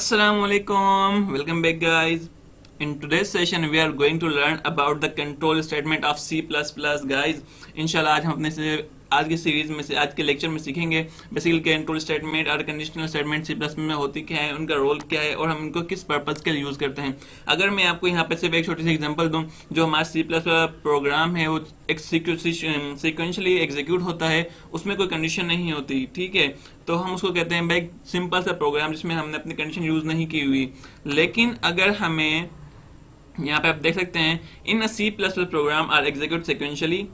Assalamualaikum, welcome back guys. In today's session we are going to learn about the control statement of C++ guys. इंशाल्लाह आज हम अपने से आज की सीरीज में से आज के लेक्चर में सीखेंगे बेसिकली कंट्रोल स्टेटमेंट और कंडीशनल स्टेटमेंट सी प्लस में होती क्या है, उनका रोल क्या है और हम इनको किस पर्पस के लिए यूज करते हैं। अगर मैं आपको यहाँ पे सिर्फ एक छोटी सी एग्जांपल दूं, जो हमारा सी प्लस प्रोग्राम है वो एक सीक्वेंशियली एग्जीक्यूट होता है, उसमें कोई कंडीशन नहीं होती, ठीक है। तो हम उसको कहते हैं भाई सिंपल सा प्रोग्राम जिसमें हमने अपनी कंडीशन यूज नहीं की हुई। लेकिन अगर हमें यहाँ पे आप देख सकते हैं in a C plus plus program are execute sequentially,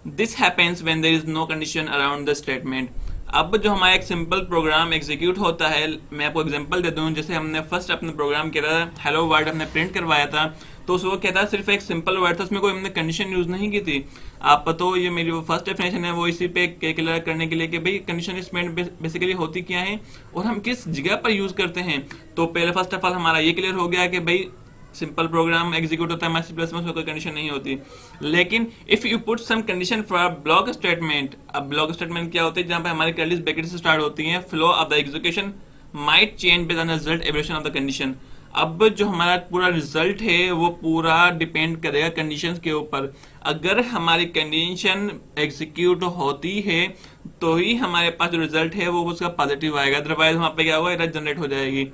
this happens when there is no condition around the statement. अब जो हमारा एक सिंपल प्रोग्राम एग्जीक्यूट होता है, मैं आपको एग्जांपल देता हूँ। जैसे हमने फर्स्ट अपना प्रोग्राम किया था, हेलो वर्ड हमने प्रिंट करवाया था, तो उसको क्या था, सिर्फ एक सिंपल वर्ड था, उसमें कोई हमने कंडीशन यूज नहीं की थी। आप तो ये मेरी वो फर्स्ट डेफिनेशन है वो इसी पे क्लियर करने के लिए कि भाई कंडीशन स्टेटमेंट बेसिकली होती क्या है और हम किस जगह पर यूज करते हैं। तो पहले फर्स्ट ऑफ ऑल हमारा ये क्लियर हो गया कि भाई सिंपल प्रोग्राम एग्जीक्यूट होता है C++ में, उसमें कोई कंडीशन नहीं होती। लेकिन if you put some condition for block statement, अब ब्लॉक स्टेटमेंट क्या होती है, जहां पे हमारी कर्ली ब्रैकेट से स्टार्ट होती है, flow of the execution might change based on the result evolution of the condition. अब जो हमारा पूरा रिजल्ट है वो पूरा डिपेंड करेगा कंडीशंस के ऊपर। अगर हमारी कंडीशन एग्जीक्यूट होती है तो ही हमारे पास जो रिजल्ट है वो उसका पॉजिटिव आएगा, अदरवाइज वहां पे क्या होगा, एरर जनरेट हो जाएगी।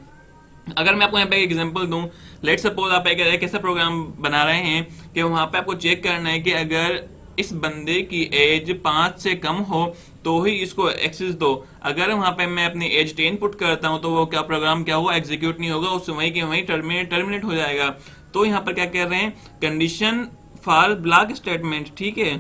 अगर मैं आपको यहाँ पे एक एग्जांपल दूं, लेट सपोज आप एक ऐसा प्रोग्राम बना रहे हैं कि वहां पे आपको चेक करना है कि अगर इस बंदे की एज 5 से कम हो तो ही इसको एक्सेस दो। अगर वहां पे मैं अपनी एज 10 पुट करता हूं तो वो क्या प्रोग्राम क्या हुआ, एग्जीक्यूट नहीं होगा, उस वहीं के वहीं टर्मिनेट हो जाएगा। तो यहाँ पर क्या कह रहे हैं, कंडीशन फॉर ब्लॉक स्टेटमेंट, ठीक है,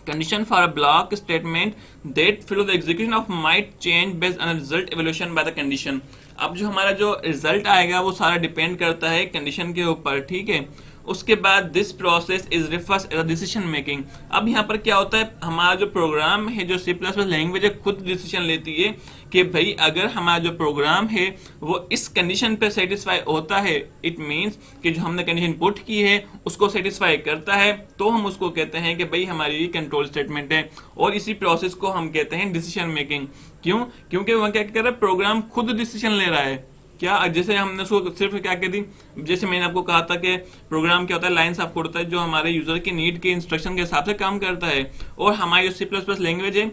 condition for a block statement that follow the execution of might change based on a result evaluation by the condition। अब जो हमारा जो रिजल्ट आएगा वो सारा डिपेंड करता है कंडीशन के ऊपर, ठीक है। उसके बाद this process is refers as decision making. अब यहाँ पर क्या होता है, हमारा जो प्रोग्राम है, जो सी प्लस प्लस लैंग्वेज है, खुद डिसीजन लेती है कि भाई अगर हमारा जो प्रोग्राम है वो इस कंडीशन पे सेटिस्फाई होता है, इट मींस कि जो हमने कंडीशन पुट की है उसको सेटिस्फाई करता है, तो हम उसको कहते हैं कि भाई हमारी कंट्रोल स्टेटमेंट है। और इसी प्रोसेस को हम कहते हैं डिसीजन मेकिंग। क्यों? क्योंकि वह क्या कर रहा है, प्रोग्राम खुद डिसीजन ले रहा है। क्या जैसे हमने उसको सिर्फ क्या कह दी, जैसे मैंने आपको कहा था कि प्रोग्राम क्या होता है, लाइंस ऑफ कोड होता है जो हमारे यूजर की नीड के इंस्ट्रक्शन के हिसाब से काम करता है। और हमारी जो सी प्लस प्लस लैंग्वेज है,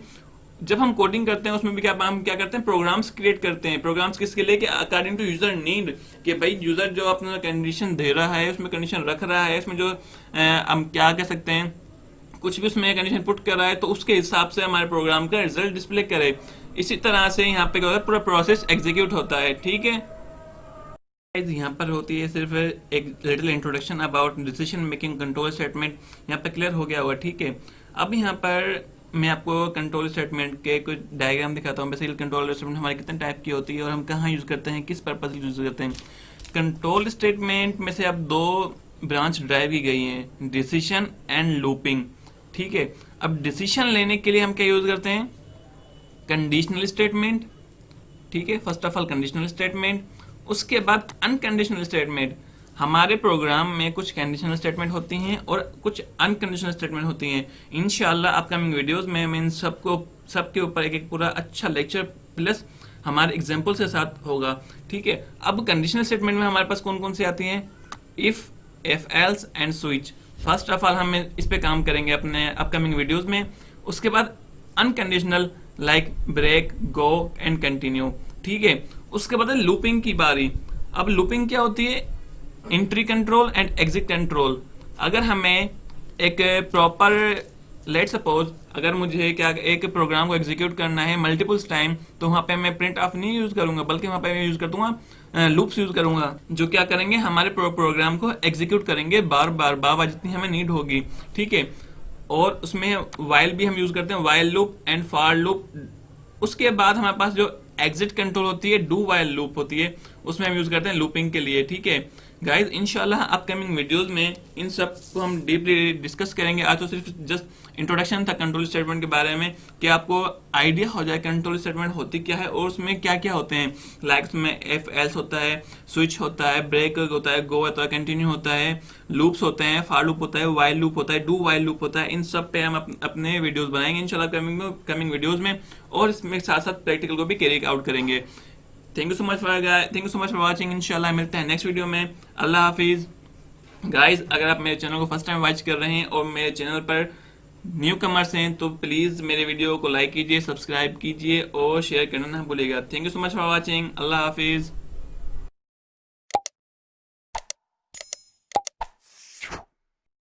जब हम कोडिंग करते हैं उसमें भी हम क्या करते हैं, प्रोग्राम्स क्रिएट करते हैं। प्रोग्राम्स किसके लिए, कि अकॉर्डिंग टू यूजर नीड, कि भाई यूजर जो अपना कंडीशन दे रहा है उसमें कंडीशन रख रहा है, इसमें जो हम क्या कह सकते हैं, कुछ भी उसमें कंडीशन पुट कर रहा है तो उसके हिसाब से हमारे प्रोग्राम का रिजल्ट डिस्प्ले करे। इसी तरह से यहाँ पे क्या होता है, पूरा प्रोसेस एग्जीक्यूट होता है, ठीक है। यहाँ पर होती है सिर्फ एक little introduction about decision making control statement, यहाँ पर क्लियर हो गया होगा, ठीक है। अब यहाँ पर मैं आपको कंट्रोल स्टेटमेंट के कुछ डायग्राम दिखाता हूँ। बेसिकली कंट्रोल स्टेटमेंट हमारे कितने टाइप की होती है और हम कहाँ यूज करते हैं, किस पर्पज यूज करते हैं। कंट्रोल स्टेटमेंट में से अब दो ब्रांच ड्राइव की गई हैं, डिसीजन एंड लूपिंग, ठीक है। अब डिसीजन लेने के लिए हम क्या यूज करते हैं, कंडीशनल स्टेटमेंट, ठीक है, first of all conditional statement. उसके बाद अनकंडीशनल स्टेटमेंट। हमारे प्रोग्राम में कुछ कंडीशनल स्टेटमेंट होती हैं और कुछ अनकंडीशनल स्टेटमेंट होती हैं। इंशाल्लाह अपकमिंग वीडियोस में मैं इन सबके ऊपर एक पूरा अच्छा लेक्चर प्लस हमारे एग्जांपल के साथ होगा, ठीक है। अब कंडीशनल स्टेटमेंट में हमारे पास कौन कौन सी आती हैं, if, F else and switch. First of all हम इस पे काम करेंगे अपने अपकमिंग वीडियोस में। उसके बाद unconditional like break, go and continue, ठीक है। उसके बाद लूपिंग की बारी। अब लूपिंग क्या होती है, entry control and exit control. अगर हमें एक प्रॉपर, लेट सपोज अगर मुझे क्या एक प्रोग्राम को एग्जीक्यूट करना है मल्टीपल्स टाइम, तो वहां पे मैं प्रिंट ऑफ नहीं यूज करूंगा, बल्कि वहां पे मैं यूज कर दूंगा लूप्स यूज करूंगा, जो क्या करेंगे, हमारे प्रोग्राम को एग्जीक्यूट करेंगे बार बार जितनी हमें नीड होगी, ठीक है। और उसमें वाइल भी हम यूज करते हैं, while loop and for loop. उसके बाद हमारे पास जो एग्जिट कंट्रोल होती है, डू वाइल लूप होती है, उसमें हम यूज करते हैं लूपिंग के लिए, ठीक है। गाइज इंशाल्लाह अपकमिंग वीडियोस में इन सब को हम डीपली डिस्कस करेंगे। आज तो सिर्फ जस्ट इंट्रोडक्शन था कंट्रोल स्टेटमेंट के बारे में, कि आपको आइडिया हो जाए कंट्रोल स्टेटमेंट होती क्या है और उसमें क्या क्या होते हैं। लाइक उसमें एफ एल्स होता है, स्विच होता है, ब्रेक होता है, गो होता है, कंटिन्यू होता है, लूप्स होते हैं, फॉर लूप होता है, वाइल लूप होता है, डू वाइल लूप होता है। इन सब पे हम अपने वीडियोस बनाएंगे इंशाल्लाह कमिंग वीडियोस में, और इसमें साथ साथ प्रैक्टिकल को भी कैरी आउट करेंगे। Thank you so much for watching. इंशाल्लाह मिलते हैं नेक्स्ट वीडियो में। अल्लाह हाफिज़। गाइज अगर आप मेरे चैनल को फर्स्ट टाइम वॉच कर रहे हैं और मेरे चैनल पर न्यू कमर्स हैं तो प्लीज़ मेरे वीडियो को लाइक कीजिए, सब्सक्राइब कीजिए और शेयर करना ना भूलिएगा। Thank you so much for watching. अल्लाह हाफिज़।